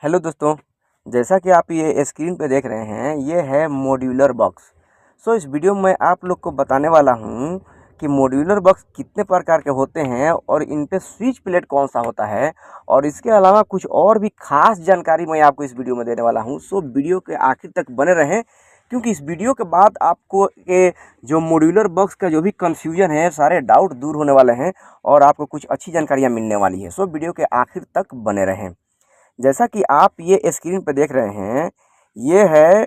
Hello दोस्तों, जैसा कि आप ये स्क्रीन पे देख रहे हैं, ये है मॉड्यूलर बॉक्स। इस वीडियो में आप लोग को बताने वाला हूँ कि मॉड्यूलर बॉक्स कितने प्रकार के होते हैं और इन पे स्विच प्लेट कौन सा होता है, और इसके अलावा कुछ और भी खास जानकारी मैं आपको इस वीडियो में देने वाला हूँ। वीडियो के आखिर तक बने रहें, क्योंकि इस वीडियो के बाद आपको ये जो मॉड्यूलर बॉक्स का जो भी कन्फ्यूजन है, सारे डाउट दूर होने वाले हैं और आपको कुछ अच्छी जानकारियाँ मिलने वाली है। वीडियो के आखिर तक बने रहें। जैसा कि आप ये स्क्रीन पे देख रहे हैं, ये है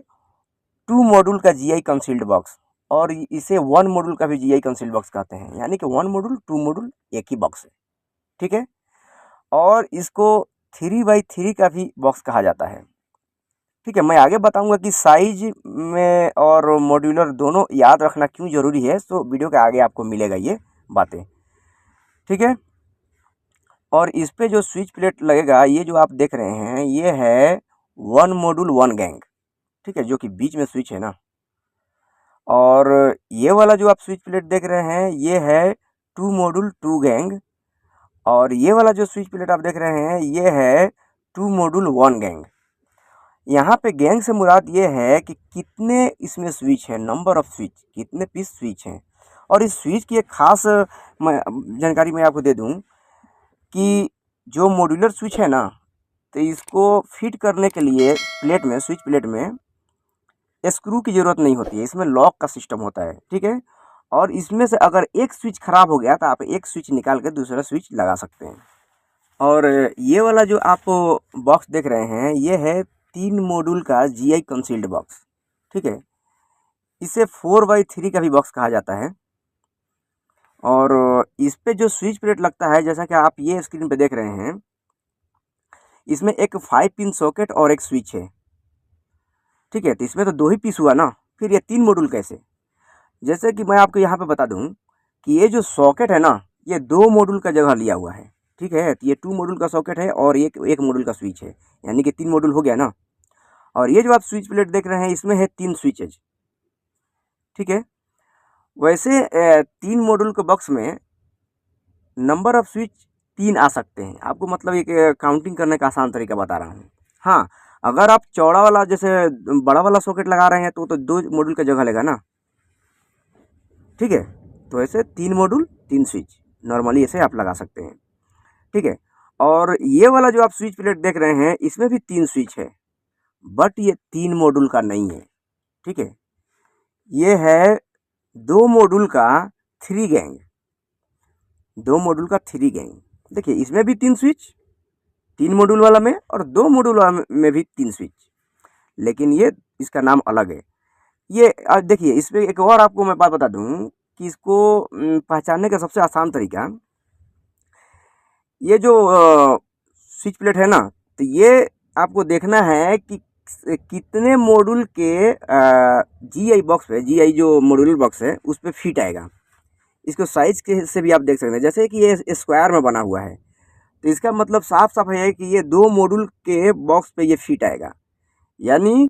2 मॉड्यूल का जीआई कंसील्ड बॉक्स, और इसे 1 मॉड्यूल का भी जीआई कंसील्ड बॉक्स कहते हैं। यानी कि 1 मॉड्यूल 2 मॉड्यूल एक ही बॉक्स है, ठीक है। और इसको 3x3 का भी बॉक्स कहा जाता है, ठीक है। मैं आगे बताऊंगा कि साइज में और मॉड्यूलर दोनों याद रखना क्यों ज़रूरी है। वीडियो के आगे आपको मिलेगा ये बातें, ठीक है। और इस पे जो स्विच प्लेट लगेगा, ये जो आप देख रहे हैं, ये है 1 मॉड्यूल 1 गैंग, ठीक है, जो कि बीच में स्विच है ना। और ये वाला जो आप स्विच प्लेट देख रहे हैं, ये है 2 मॉड्यूल 2 गैंग। और ये वाला जो स्विच प्लेट आप देख रहे हैं, ये है 2 मॉड्यूल 1 गैंग। यहाँ पे गैंग से मुराद ये है कि कितने इसमें स्विच है, नंबर ऑफ स्विच, कितने पीस स्विच हैं। और इस स्विच की एक खास जानकारी मैं आपको दे दूँ कि जो मॉड्यूलर स्विच है ना, तो इसको फिट करने के लिए प्लेट में, स्विच प्लेट में स्क्रू की ज़रूरत नहीं होती है, इसमें लॉक का सिस्टम होता है, ठीक है। और इसमें से अगर एक स्विच खराब हो गया तो आप एक स्विच निकाल के दूसरा स्विच लगा सकते हैं। और ये वाला जो आप बॉक्स देख रहे हैं, ये है 3 मॉड्यूल का जीआई कंसील्ड बॉक्स, ठीक है। इसे 4x3 का भी बॉक्स कहा जाता है। और इस पे जो स्विच प्लेट लगता है, जैसा कि आप ये स्क्रीन पे देख रहे हैं, इसमें एक 5 पिन सॉकेट और एक स्विच है, ठीक है। तो इसमें तो 2 ही पीस हुआ ना, फिर ये 3 मॉड्यूल कैसे? जैसे कि मैं आपको यहाँ पे बता दूँ कि ये जो सॉकेट है ना, ये 2 मॉड्यूल का जगह लिया हुआ है, ठीक है। तो ये 2 मॉड्यूल का सॉकेट है और एक मॉड्यूल का स्विच है, यानी कि 3 मॉड्यूल हो गया ना। और ये जो आप स्विच प्लेट देख रहे हैं, इसमें है 3 स्विचेज, ठीक है। वैसे 3 मॉड्यूल के बॉक्स में नंबर ऑफ स्विच 3 आ सकते हैं। आपको मतलब एक काउंटिंग करने का आसान तरीका बता रहा हूँ। हाँ, अगर आप चौड़ा वाला, जैसे बड़ा वाला सॉकेट लगा रहे हैं, तो 2 मॉड्यूल का जगह लेगा ना, ठीक है। तो ऐसे 3 मॉड्यूल 3 स्विच नॉर्मली ऐसे आप लगा सकते हैं, ठीक है। और ये वाला जो आप स्विच प्लेट देख रहे हैं, इसमें भी 3 स्विच है, बट ये 3 मॉड्यूल का नहीं है, ठीक है। ये है 2 मॉड्यूल का 3 गैंग, 2 मॉड्यूल का 3 गैंग। देखिए, इसमें भी 3 स्विच, 3 मॉड्यूल वाला में, और 2 मॉड्यूल वाला में भी 3 स्विच, लेकिन ये इसका नाम अलग है। ये देखिए, इसमें एक और आपको मैं बात बता दूं कि इसको पहचानने का सबसे आसान तरीका, ये जो स्विच प्लेट है ना, तो ये आपको देखना है कि कितने मॉड्यूल के जीआई बॉक्स पे, जीआई जो मॉड्यूलर बॉक्स है उस पर फिट आएगा। इसको साइज के से भी आप देख सकते हैं, जैसे कि ये स्क्वायर में बना हुआ है, तो इसका मतलब साफ साफ है कि ये 2 मॉड्यूल के बॉक्स पे ये फिट आएगा। यानी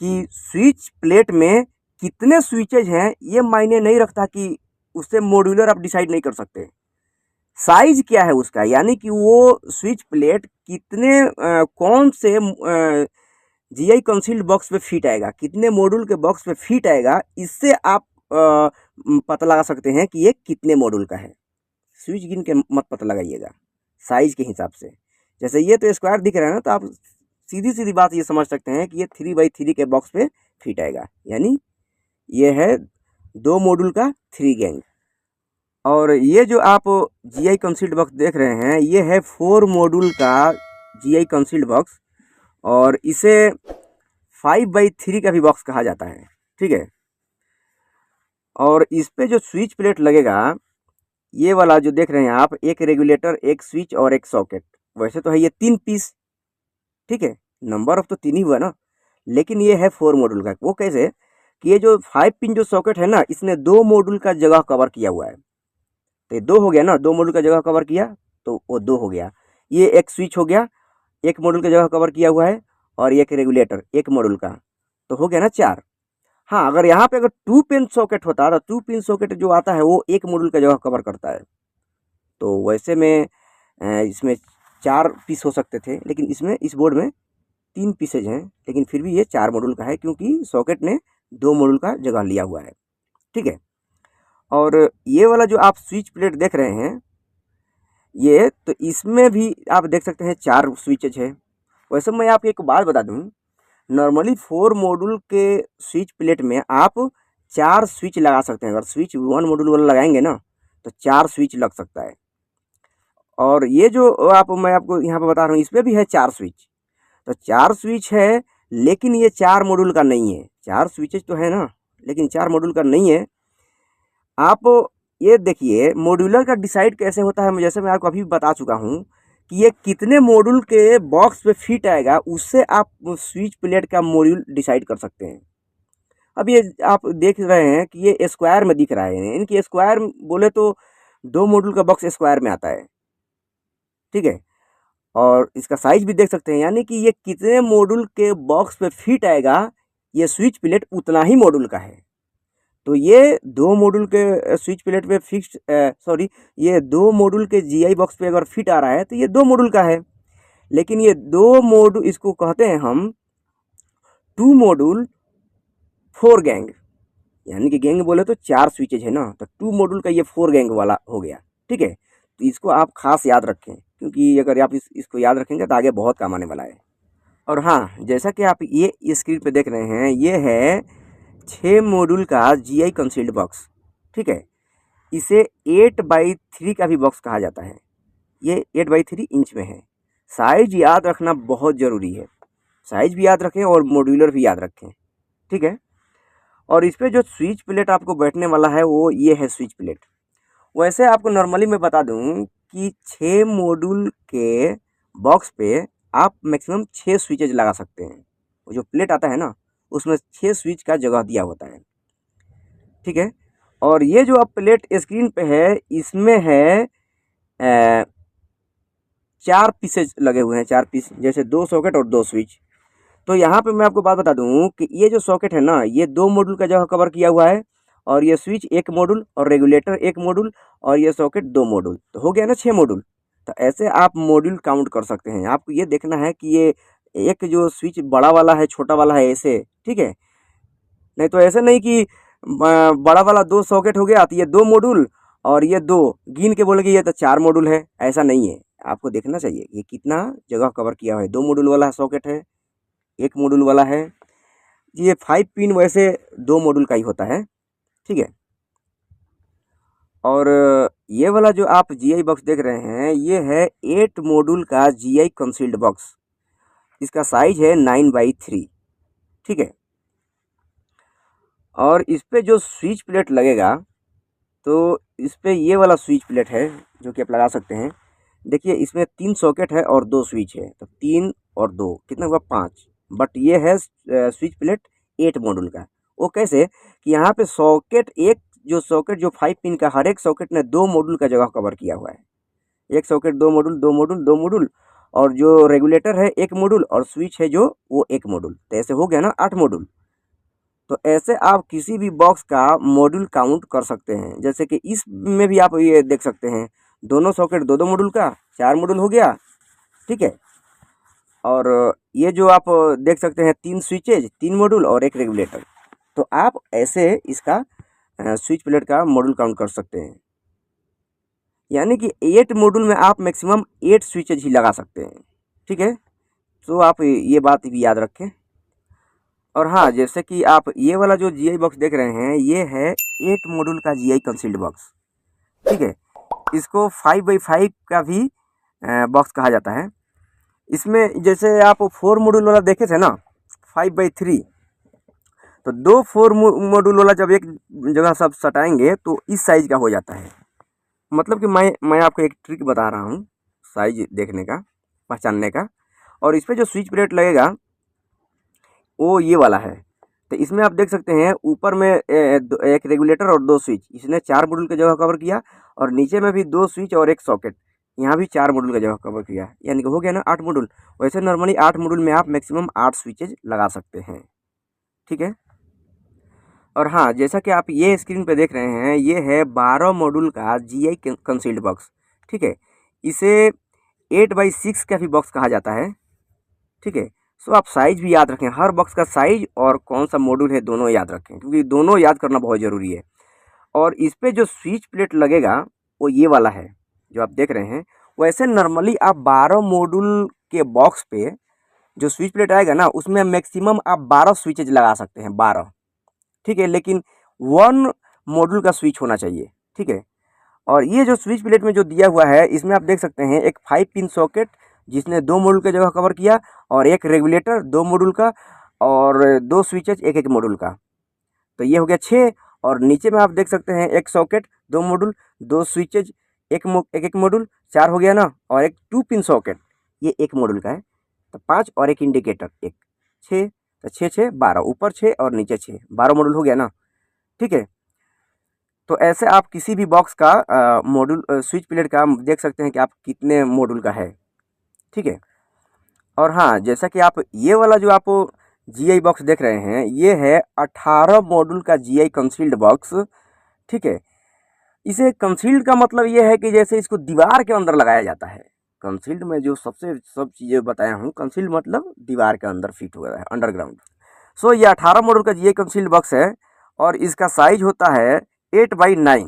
कि स्विच प्लेट में कितने स्विचेज हैं, ये मायने नहीं रखता कि उससे मॉड्यूलर आप डिसाइड नहीं कर सकते। साइज क्या है उसका, यानी कि वो स्विच प्लेट कितने कौन से जीआई कंसील्ड बॉक्स पे फिट आएगा, कितने मॉड्यूल के बॉक्स पे फिट आएगा, इससे आप पता लगा सकते हैं कि ये कितने मॉड्यूल का है। स्विच गिन के मत पता लगाइएगा, साइज के हिसाब से। जैसे ये तो स्क्वायर दिख रहा है ना, तो आप सीधी सीधी बात ये समझ सकते हैं कि ये 3x3 के बॉक्स पे फिट आएगा, यानी ये है 2 मॉड्यूल का 3 गैंग। और ये जो आप जीआई कंसील्ड बॉक्स देख रहे हैं, ये है 4 मॉड्यूल का जीआई कंसील्ड बॉक्स, और इसे 5x3 का भी बॉक्स कहा जाता है, ठीक है। और इस पे जो स्विच प्लेट लगेगा, ये वाला जो देख रहे हैं आप, एक रेगुलेटर, एक स्विच और एक सॉकेट। वैसे तो है ये 3 पीस, ठीक है, नंबर ऑफ तो 3 ही हुआ ना, लेकिन ये है 4 मॉड्यूल का। वो कैसे कि ये जो 5 पिन जो सॉकेट है ना, इसने 2 मॉड्यूल का जगह कवर किया हुआ है, तो ये 2 हो गया ना, 2 मॉड्यूल का जगह कवर किया तो वो 2 हो गया। ये एक स्विच हो गया, एक मॉड्यूल का जगह कवर किया हुआ है, और एक रेगुलेटर एक मॉड्यूल का, तो हो गया ना 4। हाँ, अगर यहाँ पे अगर 2 पिन सॉकेट होता तो 2 पिन सॉकेट जो आता है वो एक मॉड्यूल का जगह कवर करता है, तो वैसे में इसमें 4 पीस हो सकते थे, लेकिन इसमें, इस बोर्ड में 3 पीसेज हैं, लेकिन फिर भी ये 4 मॉड्यूल का है क्योंकि सॉकेट ने 2 मॉड्यूल का जगह लिया हुआ है। ठीक है। और ये वाला जो आप स्विच प्लेट देख रहे हैं ये, तो इसमें भी आप देख सकते हैं 4 स्विचेज है। वैसे मैं आपको एक बात बता दूं, नॉर्मली 4 मॉड्यूल के स्विच प्लेट में आप 4 स्विच लगा सकते हैं। अगर स्विच 1 मॉड्यूल वाला लगाएंगे ना तो 4 स्विच लग सकता है। और ये जो मैं आपको यहाँ पे बता रहा हूँ इसमें भी है 4 स्विच। तो 4 स्विच है, लेकिन ये 4 मॉड्यूल का नहीं है। 4 स्विचेज तो है ना, लेकिन 4 मॉड्यूल का नहीं है। आप ये देखिए मॉड्यूलर का डिसाइड कैसे होता है, जैसे मैं आपको अभी बता चुका हूँ कि ये कितने मॉड्यूल के बॉक्स पे फिट आएगा, उससे आप स्विच प्लेट का मॉड्यूल डिसाइड कर सकते हैं। अब ये आप देख रहे हैं कि ये स्क्वायर में दिख रहा है, इनकी स्क्वायर बोले तो 2 मॉड्यूल का बॉक्स स्क्वायर में आता है। ठीक है। और इसका साइज भी देख सकते हैं, यानी कि ये कितने मॉड्यूल के बॉक्स पे फिट आएगा, ये स्विच प्लेट उतना ही मॉड्यूल का है। तो ये 2 मॉड्यूल के स्विच प्लेट पे फिक्स्ड ये 2 मॉड्यूल के जीआई बॉक्स पे अगर फिट आ रहा है तो ये 2 मॉड्यूल का है। लेकिन ये 2 मॉड्यूल, इसको कहते हैं हम 2 मॉड्यूल 4 गैंग, यानी कि गैंग बोले तो 4 स्विचेज है ना, तो 2 मॉड्यूल का ये 4 गैंग वाला हो गया। ठीक है। तो इसको आप खास याद रखें, क्योंकि अगर आप इसको याद रखेंगे तो आगे बहुत काम आने वाला है। और हाँ, जैसा कि आप ये स्क्रीन पे देख रहे हैं, ये है 6 मॉड्यूल का जीआई कंसील्ड बॉक्स। ठीक है। इसे 8x3 का भी बॉक्स कहा जाता है। ये 8x3 इंच में है। साइज याद रखना बहुत ज़रूरी है, साइज भी याद रखें और मॉड्यूलर भी याद रखें। ठीक है। और इस पर जो स्विच प्लेट आपको बैठने वाला है वो ये है स्विच प्लेट। वैसे आपको नॉर्मली मैं बता दूं कि 6 मॉड्यूल के बॉक्स पे आप मैक्सिमम 6 स्विचेज लगा सकते हैं। वो जो प्लेट आता है ना उसमें 6 स्विच का जगह दिया होता है। ठीक है। और ये जो आप प्लेट स्क्रीन पे है इसमें है 4 पीसेज लगे हुए हैं, 4 पीस, जैसे 2 सॉकेट और 2 स्विच। तो यहाँ पे मैं आपको बात बता दूं कि ये जो सॉकेट है ना ये 2 मॉड्यूल का जगह कवर किया हुआ है, और ये स्विच 1 मॉड्यूल और रेगुलेटर 1 मॉड्यूल और ये सॉकेट 2 मॉड्यूल, तो हो गया ना 6 मॉड्यूल। तो ऐसे आप मॉड्यूल काउंट कर सकते हैं। आपको ये देखना है कि ये एक जो स्विच बड़ा वाला है छोटा वाला है ऐसे। ठीक है। नहीं तो ऐसे नहीं कि बड़ा वाला 2 सॉकेट हो गया तो ये 2 मॉड्यूल और ये 2 गिन के बोले कि ये तो 4 मॉड्यूल है, ऐसा नहीं है। आपको देखना चाहिए ये कितना जगह कवर किया हुआ है। 2 मॉड्यूल वाला सॉकेट है, 1 मॉड्यूल वाला है। ये 5 पिन वैसे 2 मॉड्यूल का ही होता है। ठीक है। और ये वाला जो आप जीआई बॉक्स देख रहे हैं ये है 8 मॉड्यूल का जीआई कंसील्ड बॉक्स। इसका साइज है 9x3। ठीक है। और इस पे जो स्विच प्लेट लगेगा तो इस पे ये वाला स्विच प्लेट है जो कि आप लगा सकते हैं। देखिए इसमें 3 सॉकेट है और 2 स्विच है, तो 3 और 2 कितना हुआ 5। बट ये है स्विच प्लेट 8 मॉड्यूल का। वो कैसे कि यहाँ पे सॉकेट जो सॉकेट जो 5 पिन का, हर एक सॉकेट ने 2 मॉड्यूल का जगह कवर किया हुआ है। एक सॉकेट 2 मॉड्यूल 2 मॉड्यूल 2 मॉड्यूल, और जो रेगुलेटर है 1 मॉड्यूल, और स्विच है जो वो 1 मॉड्यूल, तो ऐसे हो गया ना 8 मॉड्यूल। तो ऐसे आप किसी भी बॉक्स का मॉड्यूल काउंट कर सकते हैं। जैसे कि इसमें भी आप ये देख सकते हैं, दोनों सॉकेट 2 मॉड्यूल का, 4 मॉड्यूल हो गया। ठीक है। और ये जो आप देख सकते हैं 3 स्विचेज, 3 मॉड्यूल और 1 रेगुलेटर। तो आप ऐसे इसका स्विच प्लेट का मॉड्यूल काउंट कर सकते हैं। यानी कि 8 मॉड्यूल में आप मैक्सिमम 8 स्विचेज ही लगा सकते हैं। ठीक है। तो आप ये बात भी याद रखें। और हाँ, जैसे कि आप ये वाला जो जीआई बॉक्स देख रहे हैं ये है 8 मॉड्यूल का जीआई कंसील्ड बॉक्स। ठीक है। इसको 5x5 का भी बॉक्स कहा जाता है। इसमें जैसे आप 4 मॉड्यूल वाला देखे थे ना 5x3, तो 2 4 मॉड्यूल वाला जब एक जगह सब सटाएंगे तो इस साइज का हो जाता है। मतलब कि मैं आपको एक ट्रिक बता रहा हूँ साइज देखने का, पहचानने का। और इस पर जो स्विच प्लेट लगेगा वो ये वाला है। तो इसमें आप देख सकते हैं ऊपर में एक रेगुलेटर और 2 स्विच, इसने 4 मॉड्यूल की जगह कवर किया, और नीचे में भी 2 स्विच और 1 सॉकेट, यहाँ भी 4 मॉड्यूल की जगह कवर किया, यानी कि हो गया ना 8 मॉड्यूल। वैसे नॉर्मली 8 मॉड्यूल में आप मैक्सिमम 8 स्विचेज लगा सकते हैं। ठीक है। और हाँ, जैसा कि आप ये स्क्रीन पे देख रहे हैं ये है 12 मॉड्यूल का जीआई कंसील्ड बॉक्स। ठीक है। इसे 8x6 का भी बॉक्स कहा जाता है। ठीक है। सो आप साइज़ भी याद रखें, हर बॉक्स का साइज़ और कौन सा मॉड्यूल है दोनों याद रखें, क्योंकि दोनों याद करना बहुत ज़रूरी है। और इस पे जो स्विच प्लेट लगेगा वो ये वाला है जो आप देख रहे हैं। वैसे नॉर्मली आप 12 मॉड्यूल के बॉक्स पे जो स्विच प्लेट आएगा ना, उसमें मैक्सिमम आप 12 स्विचेज लगा सकते हैं, 12, ठीक है। लेकिन 1 मॉड्यूल का स्विच होना चाहिए, ठीक है। और ये जो स्विच प्लेट में जो दिया हुआ है, इसमें आप देख सकते हैं एक 5 पिन सॉकेट जिसने 2 मॉड्यूल की जगह कवर किया, और एक रेगुलेटर 2 मॉड्यूल का, और 2 स्विचेज एक एक मॉड्यूल का। तो ये हो गया 6। और नीचे में आप देख सकते हैं एक सॉकेट 2 मॉड्यूल 2 स्विचेज एक एक मॉड्यूल, 4 हो गया ना। और एक 2 पिन सॉकेट, ये एक मॉड्यूल का है, तो 5, और एक इंडिकेटर एक, 6। तो 6 6 12, ऊपर 6 और नीचे 6, 12 मॉड्यूल हो गया ना, ठीक है। तो ऐसे आप किसी भी बॉक्स का मॉड्यूल स्विच प्लेट का देख सकते हैं कि आप कितने मॉड्यूल का है, ठीक है। और हाँ, जैसा कि आप ये वाला जो आप जीआई बॉक्स देख रहे हैं, ये है 18 मॉड्यूल का जीआई कंसील्ड बॉक्स, ठीक है। इसे कंसील्ड का मतलब ये है कि जैसे इसको दीवार के अंदर लगाया जाता है। कंसील्ड में जो सब चीज़ें बताया हूँ, कंसील्ड मतलब दीवार के अंदर फिट हुआ है, अंडरग्राउंड। सो ये 18 मॉड्यूल का जीआई कंसील्ड बॉक्स है, और इसका साइज होता है 8x9,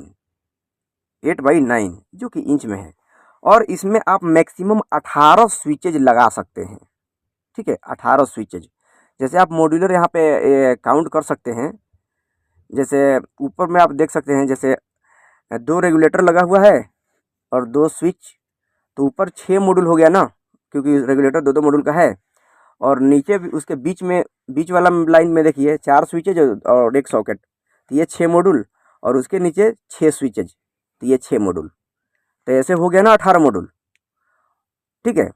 8x9 जो कि इंच में है। और इसमें आप मैक्सिमम 18 स्विचेज लगा सकते हैं, ठीक है, 18 स्विचेज। जैसे आप मॉड्यूलर यहाँ पे काउंट कर सकते हैं। जैसे ऊपर में आप देख सकते हैं, जैसे 2 रेगुलेटर लगा हुआ है और 2 स्विच, तो ऊपर 6 मॉड्यूल हो गया ना, क्योंकि रेगुलेटर 2 2 मॉड्यूल का है। और नीचे भी उसके बीच में, बीच वाला लाइन में देखिए 4 स्विचेज और एक सॉकेट, तो ये 6 मॉड्यूल। और उसके नीचे 6 स्विचेज, तो ये 6 मॉड्यूल। तो ऐसे हो गया ना 18 मॉड्यूल, ठीक है।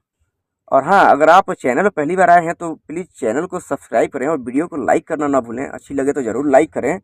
और हाँ, अगर आप चैनल पर पहली बार आए हैं तो प्लीज़ चैनल को सब्सक्राइब करें और वीडियो को लाइक करना ना भूलें। अच्छी लगे तो ज़रूर लाइक करें।